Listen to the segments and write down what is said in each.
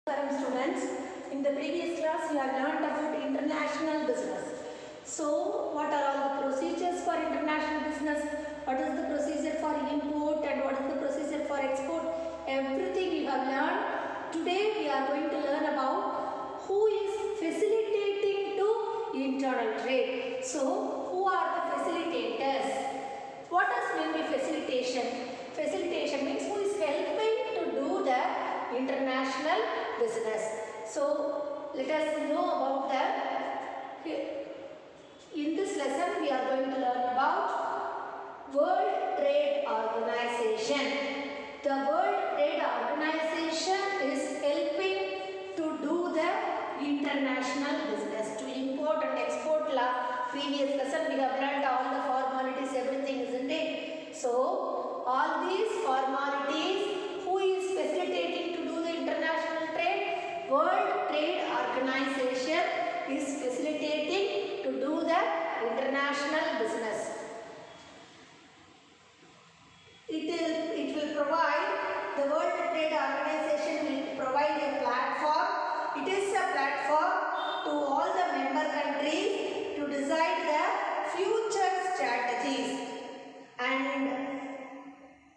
Students, in the previous class we have learned about international business. So, what are all the procedures for international business? What is the procedure for import and what is the procedure for export? Everything we have learned. Today we are going to learn about who is facilitating to internal trade. So, who are the facilitators? What does mean by facilitation? Facilitation means who is helping to do the international business. So, let us know about the, in this lesson we are going to learn about World Trade Organization. The World Trade Organization is helping to do the international business, to import and export. Previous lesson we have learned all the formalities, everything, isn't it? So, all these formalities, who is facilitating to do the international trade? World Trade Organization is facilitating to do the international business. It will provide, the World Trade Organization will provide a platform. It is a platform to all the member countries to decide the future strategies and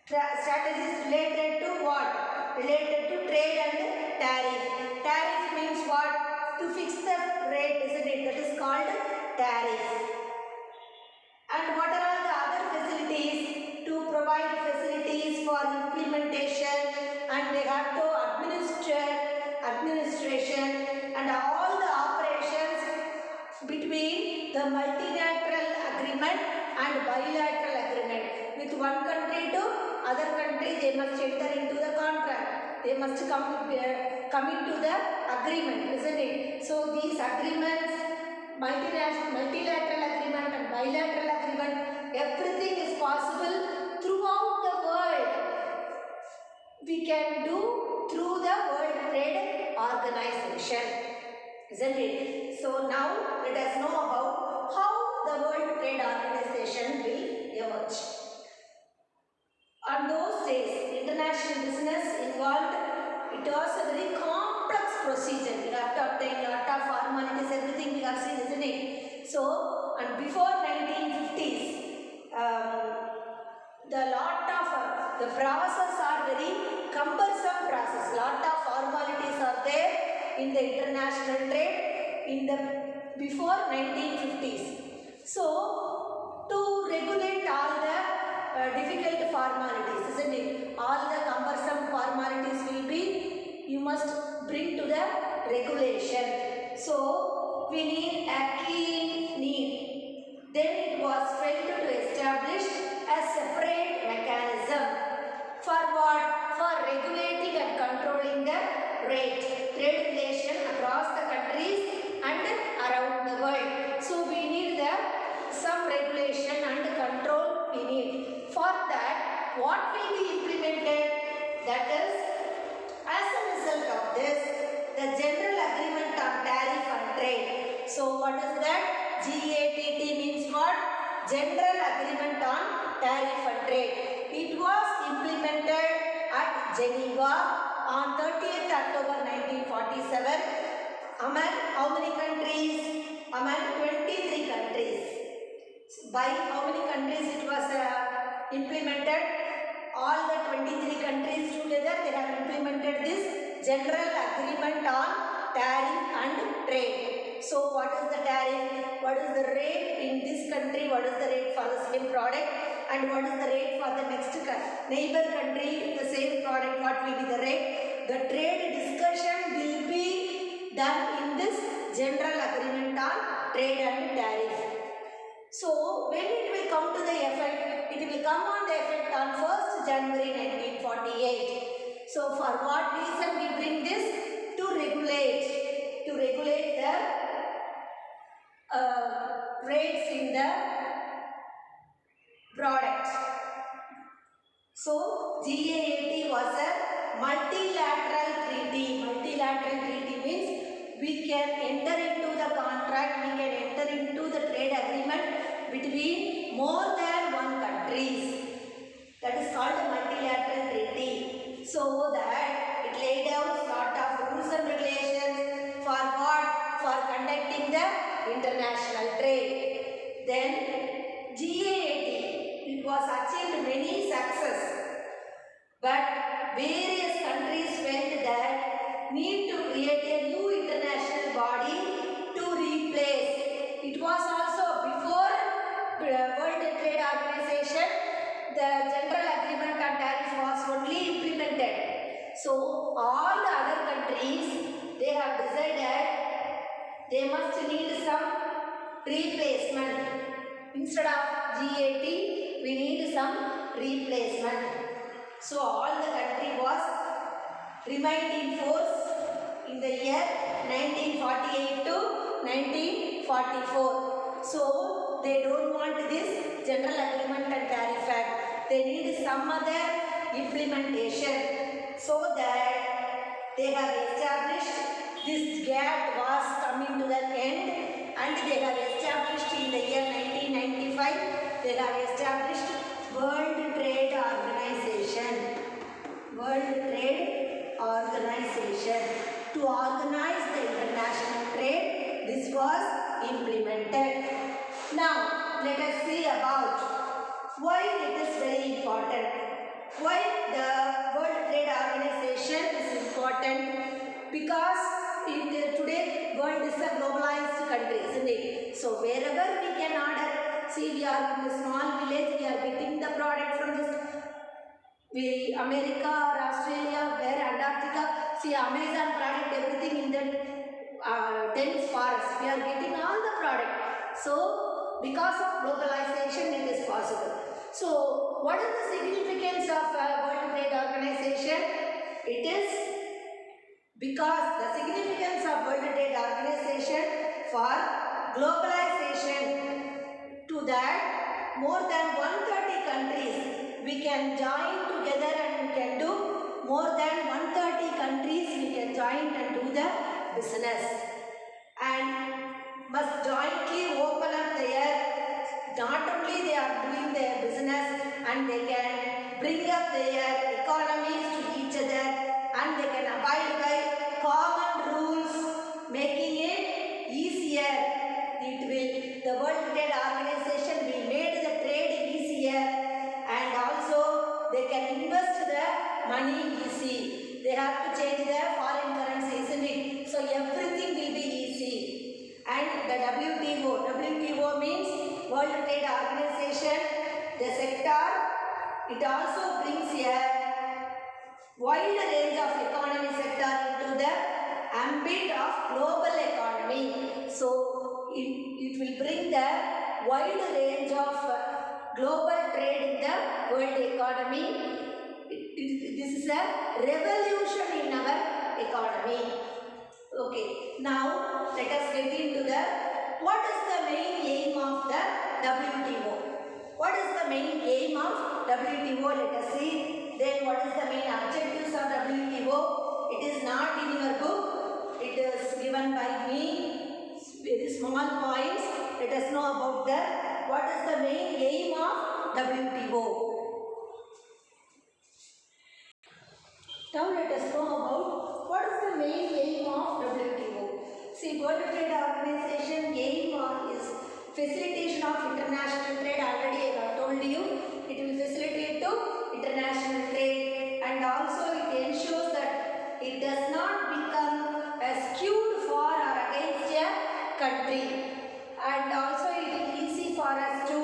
strategies related to what? Related to trade and tariff. Tariff means what? To fix the rate, isn't it? That is called tariff. And what are all the other facilities? To provide facilities for implementation, and they have to administration and all the operations between the multilateral agreement and bilateral agreement. With one country to other country, they must enter into the contract. They must come into the agreement, isn't it? So these agreements, multilateral agreement and bilateral agreement, everything is possible throughout the world. We can do through the World Trade Organization, isn't it? So now let us know about how the World Trade Organization will emerge. On those days, international business involved, it was a very complex procedure. We have to obtain a lot of formalities, everything we have seen, isn't it? So, and before 1950s, the process are very cumbersome process. Lot of formalities are there in the international trade before 1950s. So, to regulate all the difficult formalities, isn't it? All the cumbersome formalities will be, you must bring to the regulation. So, we need a keen need. Then it was felt to establish a separate mechanism. For what? For regulating and controlling the trade relation across the countries and around the world. So, we need some regulation and control we need. For that, what will be implemented? That is, as a result of this, the General Agreement on Tariff and Trade. So, what is that? GATT means what? General Agreement on Tariff and Trade. It was implemented at Geneva on 30th October 1947. Among how many countries? Among 23 countries. By how many countries it was implemented? All the 23 countries together, they have implemented this General Agreement on Tariff and Trade. So, what is the tariff? What is the rate in this country? What is the rate for the same product? And what is the rate for the next neighbor country? The same product, what will be the rate? The trade discussion will be done in this General Agreement on Trade and Tariff. So, when it will come to the effect? It will come on the effect on 1st January 1948. So, for what reason we bring this? To regulate the rates in the product. So, GATT was a multilateral treaty. Multilateral treaty means we can enter into the contract, we can enter into the trade agreement between more than one countries. That is called a multilateral treaty. So that it laid out lot of rules and international trade. Then GATT, it was achieved many success, but various countries felt that need to create a new international body to replace. It was also before World Trade Organization, the General Agreement on Tariff was only implemented. So all the other countries, they have decided they must need some replacement. Instead of GAT, we need some replacement. So all the country was remained in force in the year 1948 to 1944. So they don't want this General Agreement and Tariff Act. They need some other implementation, so that they have established this GATT was coming to the end, and they have established in the year 1995, they have established World Trade Organization. World Trade Organization. To organize the international trade, this was implemented. Now, let us see about why it is very important. Why the World Trade Organization is important? Because today world is a globalized country, isn't it? So wherever we can order, see, we are in a small village, we are getting the product from this America or Australia, where Antarctica, see, Amazon product, everything in the dense forest, we are getting all the product. So because of globalization, it is possible. So what is the significance of World Trade Organization? It is because the significance of World Trade Organization for globalization, to that more than 130 countries we can join together, and we can do more than 130 countries we can join and do the business, and must jointly open up their, not only they are doing their business, and they can bring up their economies to each other, and they can abide by common rules, making it easier. The World Trade Organization will make the trade easier, and also they can invest the money easy. They have to change their foreign currency, isn't it? So everything will be easy. And the WTO means World Trade Organization, the sector, it also brings a wide range of economy sector into the ambit of global economy. So it will bring the wide range of global trade in the world economy. This is a revolution in our economy. Okay, now let us get into the, what is the main aim of the WTO? What is the main aim of WTO? Let us see. Then what is the main objectives of WTO? It is not in your book. It is given by me. Very small points. Let us know about the, what is the main aim of WTO. Now let us know about what is the main aim of WTO. See, World Trade Organization aim is facilitation of international trade. Already I have told you, it will facilitate to international trade, and also it ensures that it does not become skewed for or against a country, and also it is easy for us to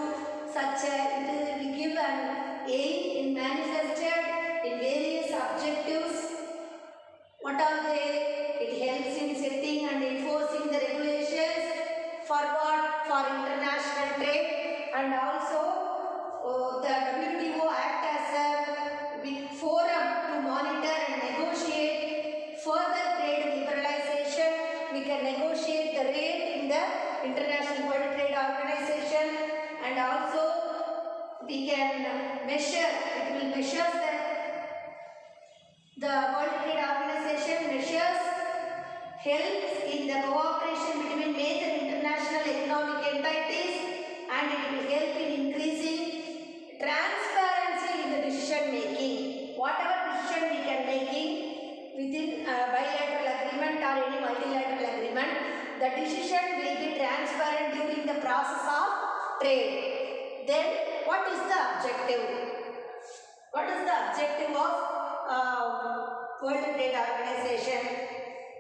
it will give an aim in manifested in various objectives. What are they? It helps in setting and enforcing the regulations for what? For international trade, and also the WTO act as a forum to monitor and negotiate further trade liberalization. We can negotiate the rate in the International World Trade Organization, and also we can measure, it will measure the World Trade Organization measures, helps in the cooperation between major international economic entities, and it will help in increasing transparency in the decision making. Whatever decision we can making within a bilateral agreement or any multilateral agreement, the decision will be transparent during the process of trade. Then what is the objective? What is the objective of World Trade Organization?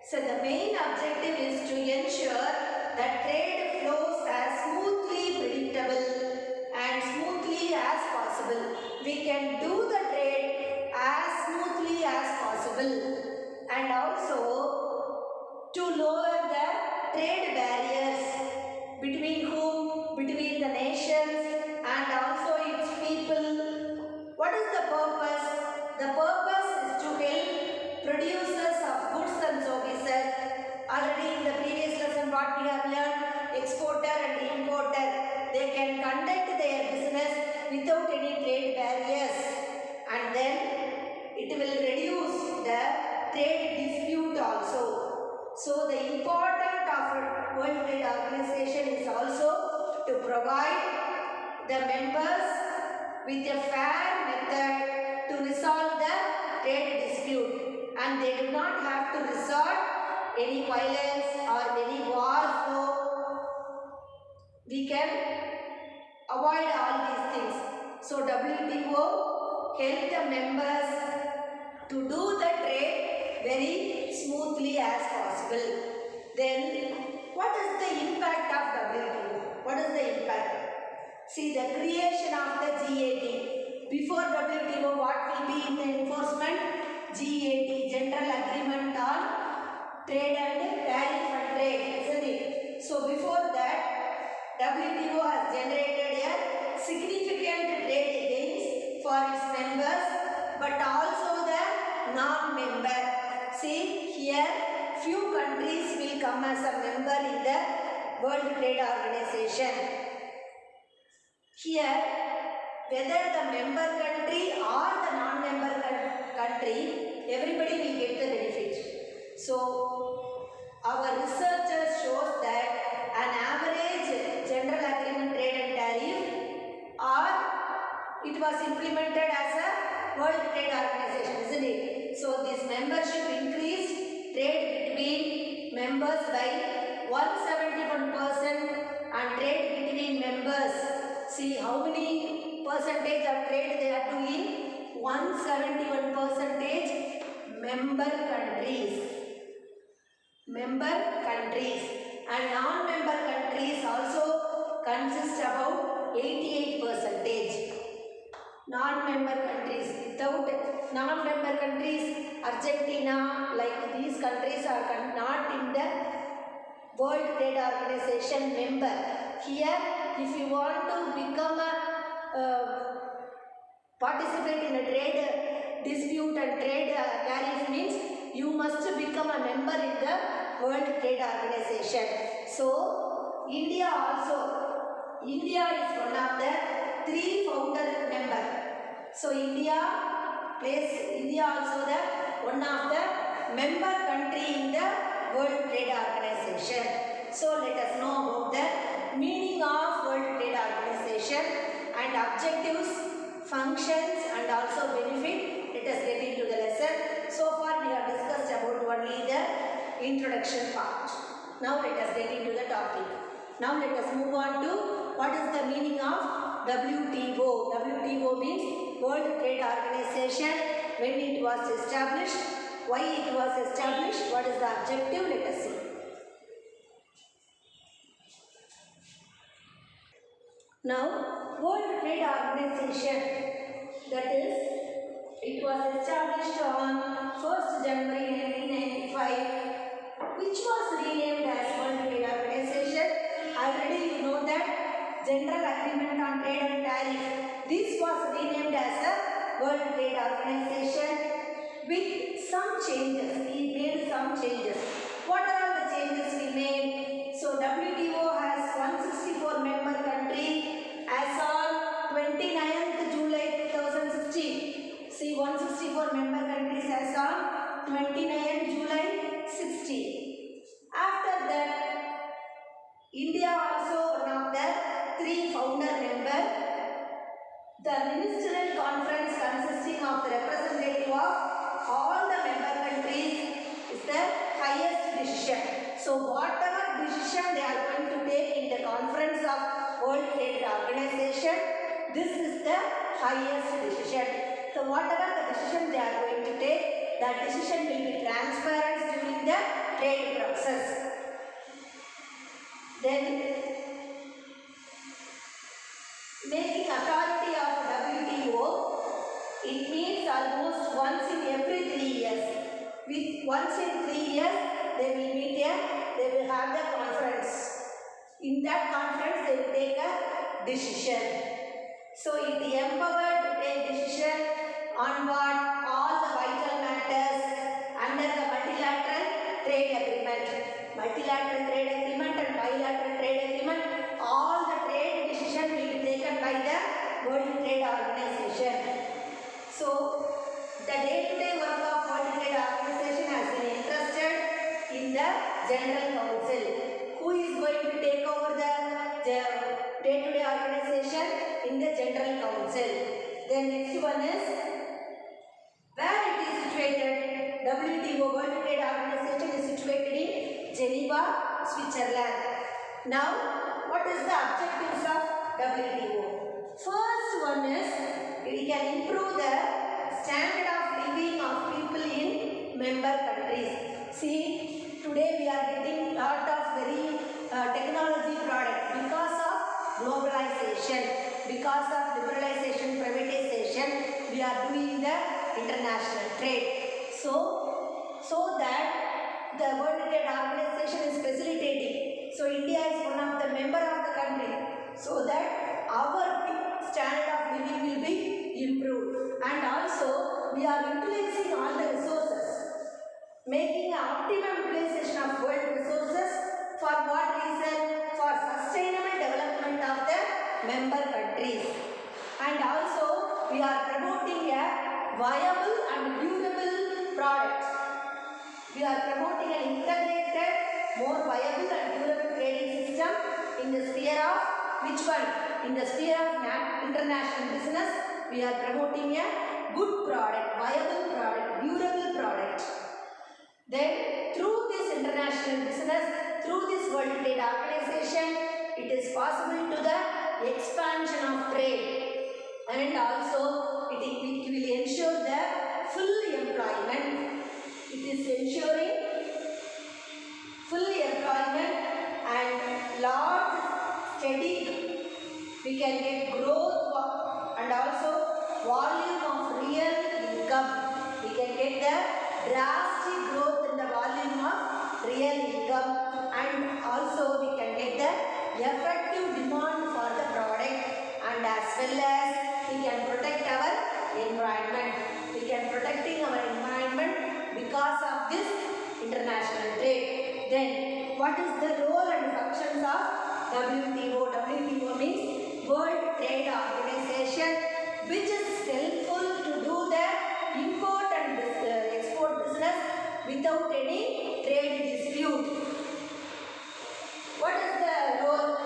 So the main objective is to ensure that trade flows as smoothly predictable and smoothly as possible. We can do the trade as smoothly as possible, and also to lower the trade barriers between whom? Between the nations and also its people. What is the purpose? The purpose is to help producers of goods and services. Already in the previous lesson what we have learned, exporter and importer, they can conduct their business without any trade barriers, and then it will reduce the trade dispute also. So the importance of a World Trade Organization is also to provide the members with a fair method to resolve the trade dispute, and they do not have to resort any violence or any war flow. We can avoid all these things. So WTO help the members to do the trade very smoothly as possible. Then what is the impact of WTO? What is the impact? See, the creation of the G80. Before WTO, what will be in the enforcement? G80, General Agreement on Trade and Tariff and Trade, isn't it? So before that, WTO has generated a significant trade gains for its members, but also the non-member. See, here few countries will come as a member in the World Trade Organization. Here, whether the member country or the non-member country, everybody will get the benefit. So, our researchers shows that an average General Agreement Trade and Tariff, or it was implemented as a World Trade Organization, isn't it? So, this membership increased trade between members by 171% and trade between members. See how many percentage of trade they are doing? 171% member countries. And non-member countries also consist about 88%. Non-member countries, without non-member countries, Argentina, like these countries are not in the World Trade Organization member. Here, if you want to become a participate in a trade dispute and trade tariff means you must become a member in the World Trade Organization. So, India is one of the 3 founder members. So, India also the one of the member country in the World Trade Organization. So, let us know about the meaning of World Trade Organization and objectives, functions and also benefit. Let us get into the lesson. So far we have discussed about only the introduction part. Now let us get into the topic. Now let us move on to what is the meaning of WTO. WTO means World Trade Organization, when it was established, why it was established, what is the objective, let us see. Now, World Trade Organization, that is, it was established on 1st January 1995, which was renamed as World Trade Organization. Already you know that General Agreement on Trade and Tariff, this was renamed as a World Trade Organization with some changes. We made some changes. What are all the changes we made? So, WTO has 164 member countries as on 29th July 2016. See, 164 member countries as on 29th July 16. After that, India also one of the 3 founder members. The ministerial conference consisting of the representative of all the member countries is the highest decision. So, whatever decision they are going to take in the conference of World Trade Organization, this is the highest decision. So whatever the decision they are going to take, that decision will be transparent during the trade process. Then making authority of WTO, it means almost once in every 3 years. With once in 3 years, they will meet here, they will have the conference. In that conference, they will take a decision. So it is empowered to take decision on what? All the vital matters under the multilateral trade agreement. Multilateral trade agreement and bilateral trade agreement, all the trade decision will be taken by the World Trade Organization. So the day-to-day work of World Trade Organization has been entrusted in the General Council. Who is going to take over the day-to-day organization? In the General Council. The next one is where it is situated. WTO, World Trade Organization, is situated in Geneva, Switzerland. Now, what is the objectives of WTO? First one is it can improve the standard of living of people in member countries. See, today we are getting lot of very technology products because of globalization, because of liberalization, privatization. We are doing the international trade. So that the World Trade Organization is facilitating. So India is one of the member of the country. So that our standard of living will be improved. And also we are utilizing all the resources, making an optimum utilization of world resources. For what reason? For sustainable development of the member countries. And also we are promoting a viable and durable product. We are promoting an integrated, more viable and durable trading system in the sphere of which one? In the sphere of international business, we are promoting a good product, viable product, durable product. Then through this international business, through this World Trade Organization, it is possible to the expansion of trade, and also it will ensure the full employment. It is ensuring full employment and large, steady, we can get growth and also volume of real income. We can get the drastic growth in the volume of real income, and also we can get the effective demand for the product, and as well as we can protect our environment. We can protecting our environment because of this international trade. Then what is the role and functions of WTO? WTO means World Trade Organization, which is helpful to do the import and export business without any trade dispute. What is the role?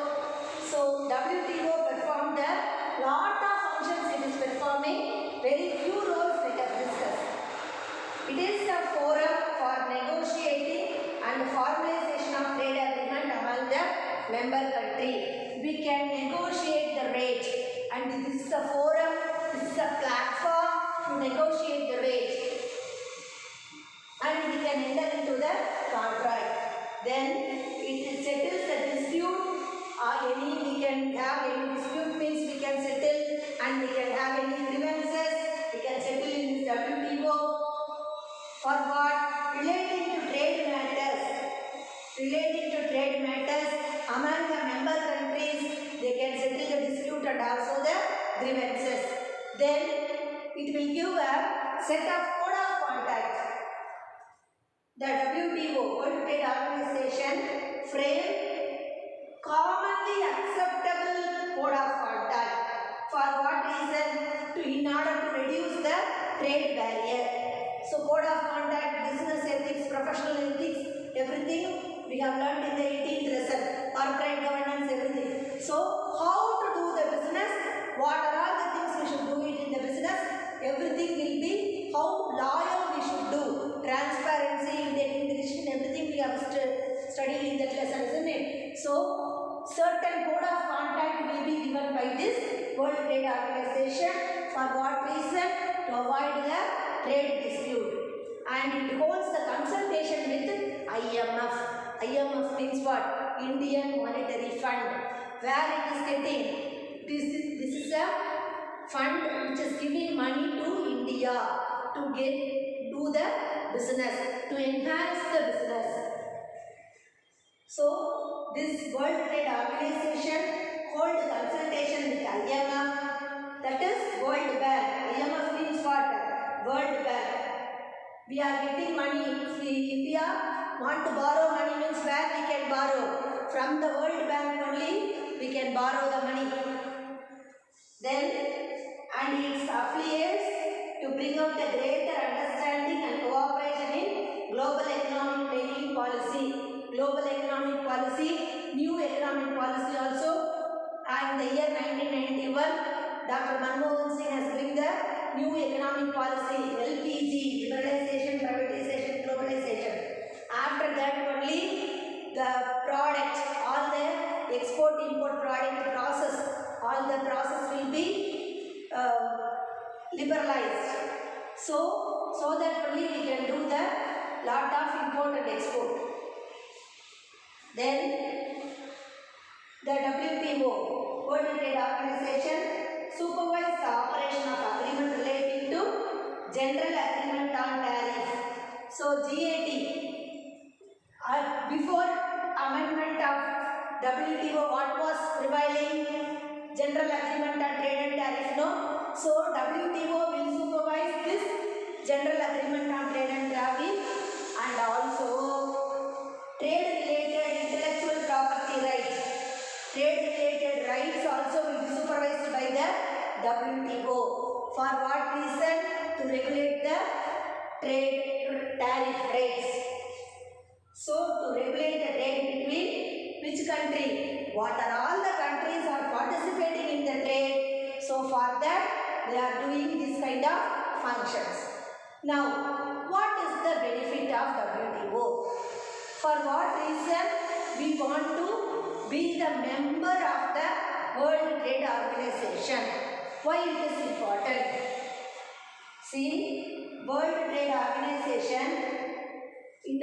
So WTO performed a lot of functions. It is performing very few roles let us discuss. It is a forum for negotiating and formalization of trade agreement among the member country. We can negotiate the rate, and this is a forum, this is a platform to negotiate the rate, and we can enter into the contract. Then it settles the dispute. We can have any dispute means we can settle, and we can have any grievances, we can settle in this WTO. For what? Relating to trade matters. Relating to trade matters among the member countries, they can settle the dispute and also the grievances. Then it will give a set of code of conduct. The WTO, World Trade Organization, frame commonly acceptable code of conduct. For what reason? In order to reduce the trade barrier. So code of conduct, business ethics, professional ethics, everything we have learned in the 18th lesson. Corporate governance, everything. So how to do the business? What are all the things we should do it in the business? Everything will be how loyal we should do. Transparency, taking decision, everything we have studied in that lesson, isn't it? So, certain code of conduct will be given by this World Trade Organization. For what reason? To avoid the trade dispute. And it holds the consultation with IMF. IMF means what? Indian Monetary Fund. Where it is getting? This is a fund which is giving money to India to do the business, to enhance the business. So, this World Trade Organization holds consultation with IMF, that is World Bank. IMF means what? World Bank. We are getting money. If India want to borrow money, means where we can borrow? From the World Bank only we can borrow the money. Then, and its affiliates to bring out a greater understanding and cooperation in global economic planning policy. Global economic policy, new economic policy also. And in the year 1991, Dr. Manmohan Singh has bring the new economic policy, LPG, liberalization, privatization, globalization. After that only the product, all the export-import product process, all the process will be liberalized. So that only we can do the lot of import and export. Then the WTO, World Trade Organization, supervises the operation of agreement relating to General Agreement on Tariff. So GAT, before amendment of WTO, what was prevailing? General Agreement on Trade and Tariff, no? So WTO will supervise this General Agreement on Trade and Tariff, and also trade-related intellectual property rights. Trade-related rights also will be supervised by the WTO. For what reason? To regulate the trade tariff rates. So, to regulate the trade between which country? What are all the countries are participating in the trade? So, for that, they are doing this kind of functions. Now, what is the benefit of WTO? For what reason we want to be the member of the World Trade Organization? Why it is important? See, World Trade Organization,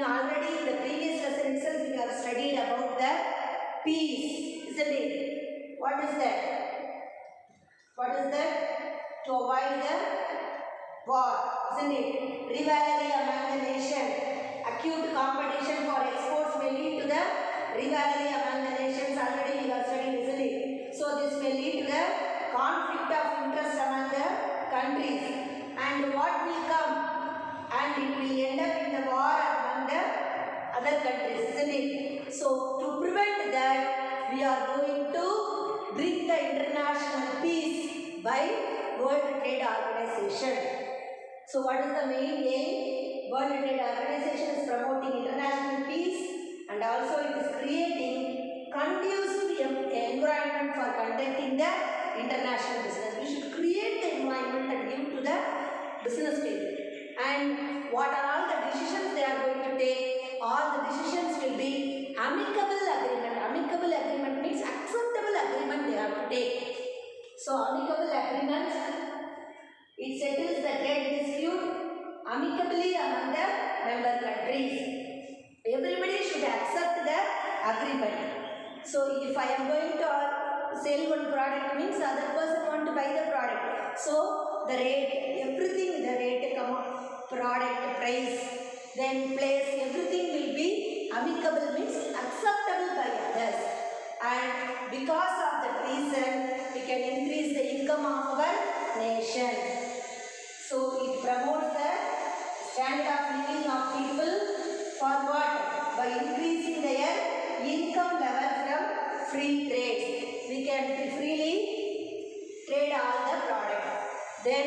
already in the previous lesson itself we have studied about the peace, isn't it? What is that? What is that? To avoid the war, isn't it? Rivalry among the nation. Acute competition for exports may lead to the rivalry among the nations. Already we have studied, isn't it? So this may lead to the conflict of interest among the countries. And what will come? And it will end up in the war among the other countries, isn't it? So to prevent that, we are going to bring the international peace by World Trade Organization. So what is the main aim? World Trade Organization is promoting international peace, and also it is creating conducive environment for conducting the international business. We should create the environment and give to the business people. And what are all the decisions they are going to take? All the decisions will be amicable agreement. Amicable agreement means acceptable agreement they have to take. So amicable agreement, it settles the trade dispute amicably among the member countries. Everybody should accept the agreement. So if I am going to sell one product, means other person want to buy the product. So the rate, everything, the rate, product, price, then place, everything will be amicable, means acceptable by others. And because of that reason, we can increase the income of our nation. So it promotes the standard of living of people for what? By increasing their income level from free trade. We can freely trade all the product. Then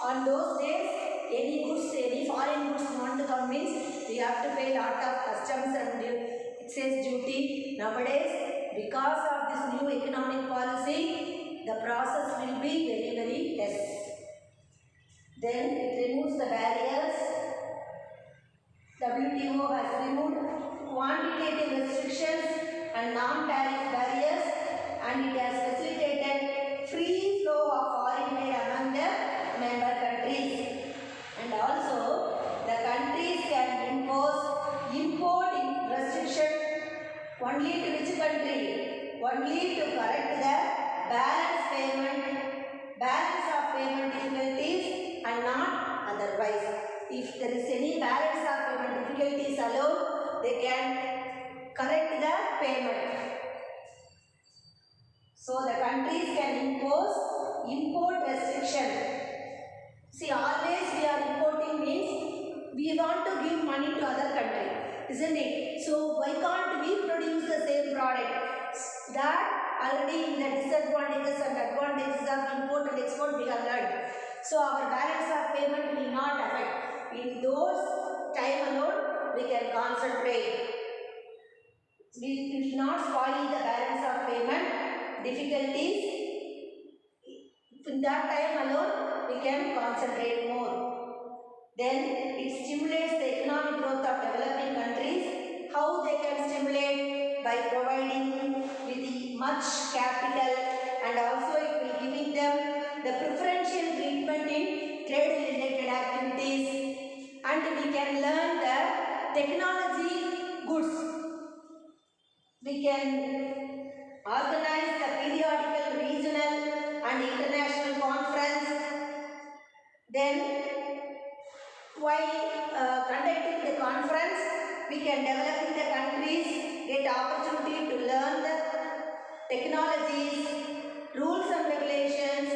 on those days, any goods, any foreign goods want to come means we have to pay lot of customs and excise duty. Nowadays, because of this new economic policy, the process will be very, very less. Then it removes the barriers. WTO has removed quantitative restrictions and and non-tariff barriers, and it has facilitated free flow of foreign trade among the member countries. And also, the countries can impose import restriction only to which country? Only to correct the balance of payment difficulties and not otherwise. If there is any balance of payment difficulties alone, they can correct the payment. So the countries can impose import restriction. See, always we are importing means we want to give money to other country, isn't it? So why can't we produce the same product? That already in the disadvantages and advantages of import and export we have learned. So our balance of payment will not affect. In those time alone we can concentrate. We will not spoil the balance of payment difficulties. In that time alone we can concentrate more. Then it stimulates the economic growth of developing countries. How they can stimulate? By providing with much capital, and also it will giving them the preferential treatment in trade related activities, and we can learn the technology goods. We can organize the periodical regional and international conference. Then while conducting the conference, we can develop in the countries, get opportunity to learn the technologies, rules and regulations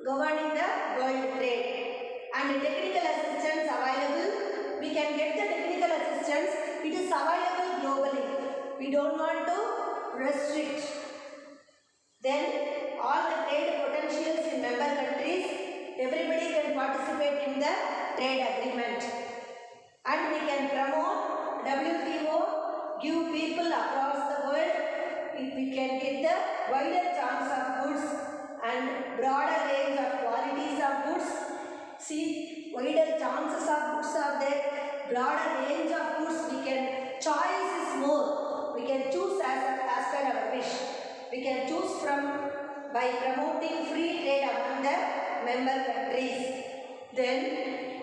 governing the world trade, and the technical assistance available. We can get the technical assistance. It is available globally. We don't want to restrict. Then all the trade potentials in member countries, everybody can participate in the trade agreement, and we can promote WTO, give people across the world. If we can get the wider chance of goods and broader range of qualities of goods. See, wider chances of goods are there, broader range of goods. We can choice is more. We can choose as per our wish. We can choose from by promoting free trade among the member countries. Then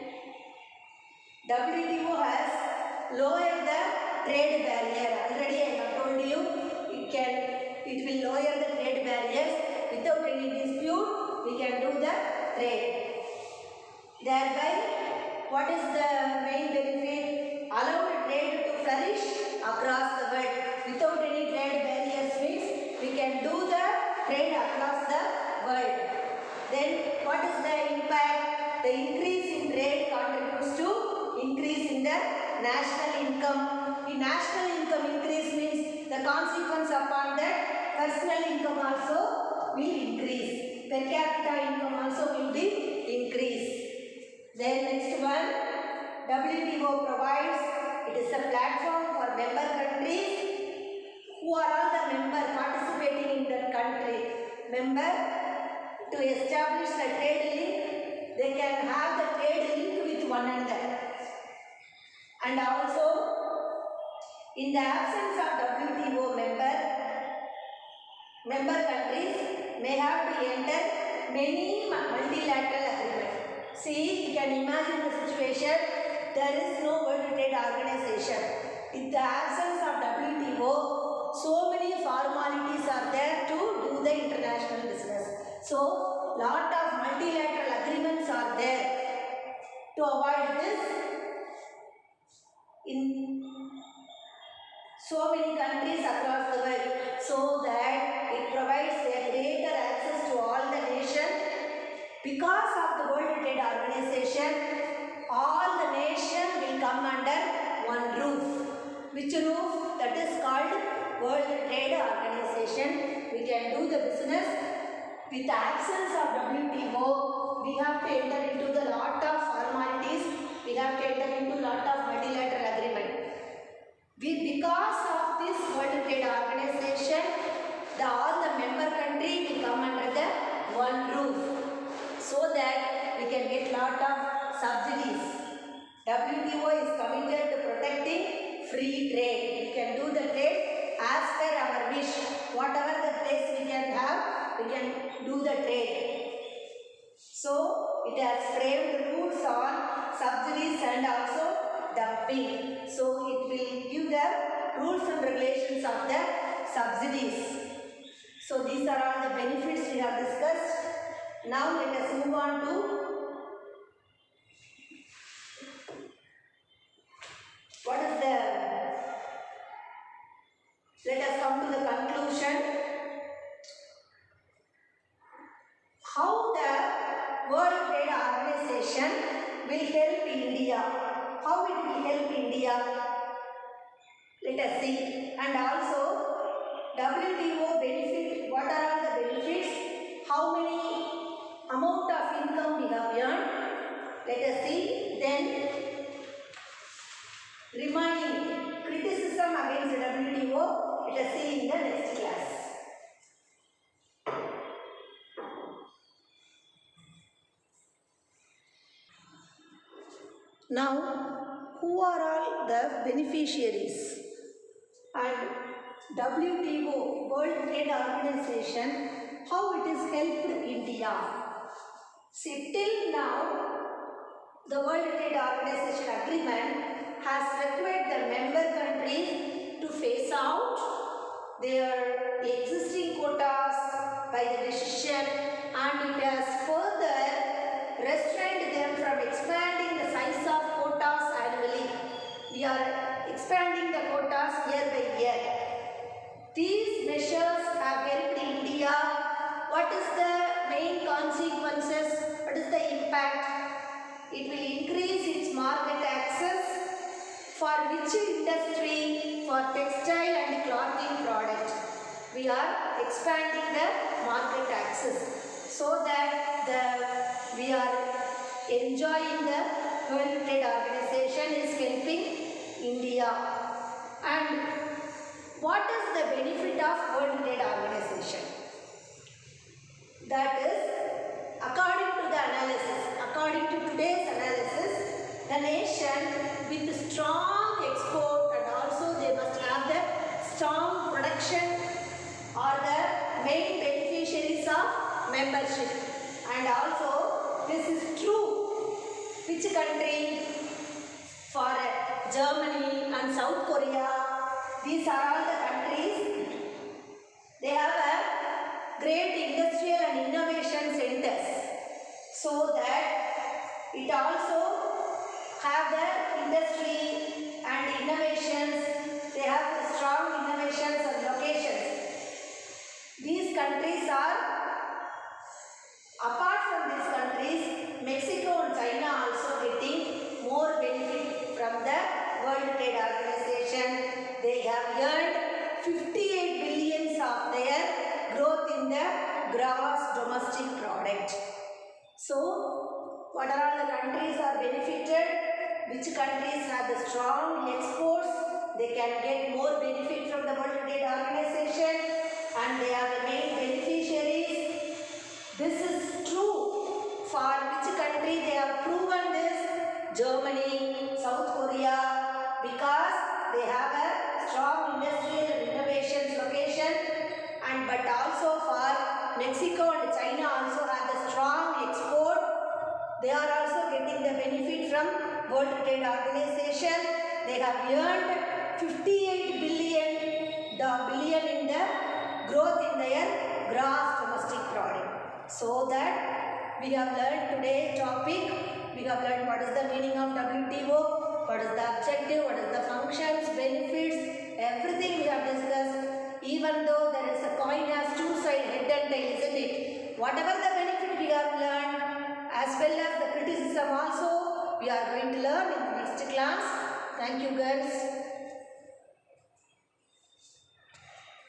WTO has lowered the trade barrier. Already I have told you it will lower the trade barriers. Without any dispute, we can do the trade. Thereby, what is the main benefit? Allow trade to flourish across the world. Without any trade barriers means we can do the trade across the world. Then what is the impact? The increase in trade contributes to increase in the national income. The national income increase means the consequence upon that personal income also will increase. Per capita income also will be increased. Then next one, WTO provides, it is a platform for member countries who are all the member participating in the country. Member to establish the trade link, they can have the trade link with one another. And also, in the absence of WTO member countries may have to enter many multilateral agreements. See, you can imagine the situation, there is no World Trade Organization. In the absence of WTO, so many formalities are there to do the international business. So, lot of multilateral agreements are there. To avoid this, in so many countries across the world, so that it provides a greater access to all the nations. Because of the World Trade Organization, all the nations will come under one roof. Which roof? That is called World Trade Organization. We can do the business. With the absence of WTO, we have to enter into the lot of formalities. We have to enter into lot of multilateral agreement. Because of this World Trade Organization, all the member country will come under the one roof, so that we can get lot of subsidies. WTO is committed to protecting free trade. We can do the trade as per our wish. Whatever the place we can have, we can do the trade. So it has framed rules on subsidies and also dumping. So it will give the rules and regulations of the subsidies. So these are all the benefits we have discussed. Now let us move on to what is the, let us come to the conclusion. How the World Trade Organization will help India. How it will help India? Let us see. And also WTO benefit. What are all the benefits? How many amount of income we have earned? Let us see. Then remaining criticism against the WTO. Let us see in the next class. Now, who are all the beneficiaries? And WTO, World Trade Organization, how it has helped India? See, till now, the World Trade Organization agreement has required the member countries to phase out their existing quotas by the decision, and it has further restrained them from expanding the size of quotas annually. We are expanding the quotas year by year. These measures have helped India. What is the main consequences? What is the impact? It will increase its market access for which industry? For textile and clothing product. We are expanding the market access so that we are enjoying the World Trade Organization is helping India. And what is the benefit of World Trade Organization? That is, according to the analysis, according to today's analysis, the nation with strong export and also they must have the strong production are the main beneficiaries of membership. And also this is true. Which country? For Germany and South Korea, these are all the countries. They have a great industrial and innovation centers, so that it also have the industry and innovations. They have strong innovations and locations. These countries are, apart from these countries, Mexico and China also getting more benefit from the World Trade Organization. They have earned 58 billions of their growth in the gross domestic product. So, what are all the countries are benefited? Which countries have the strong exports? They can get more benefit from the World Trade Organization, and they are the main beneficiaries. This is true. For which country they have proven this? Germany, South Korea, because they have a strong industrial and innovations location, and but also for Mexico and China also have the strong export. They are also getting the benefit from World Trade Organization. They have earned 58 billion in the growth in their gross domestic product. So that we have learned today's topic. We have learned what is the meaning of WTO, what is the objective, what is the functions, benefits, everything we have discussed. Even though there is a coin has two sides, head and tail, isn't it? Whatever the benefit we have learned, as well as the criticism also, we are going to learn in the next class. Thank you, girls.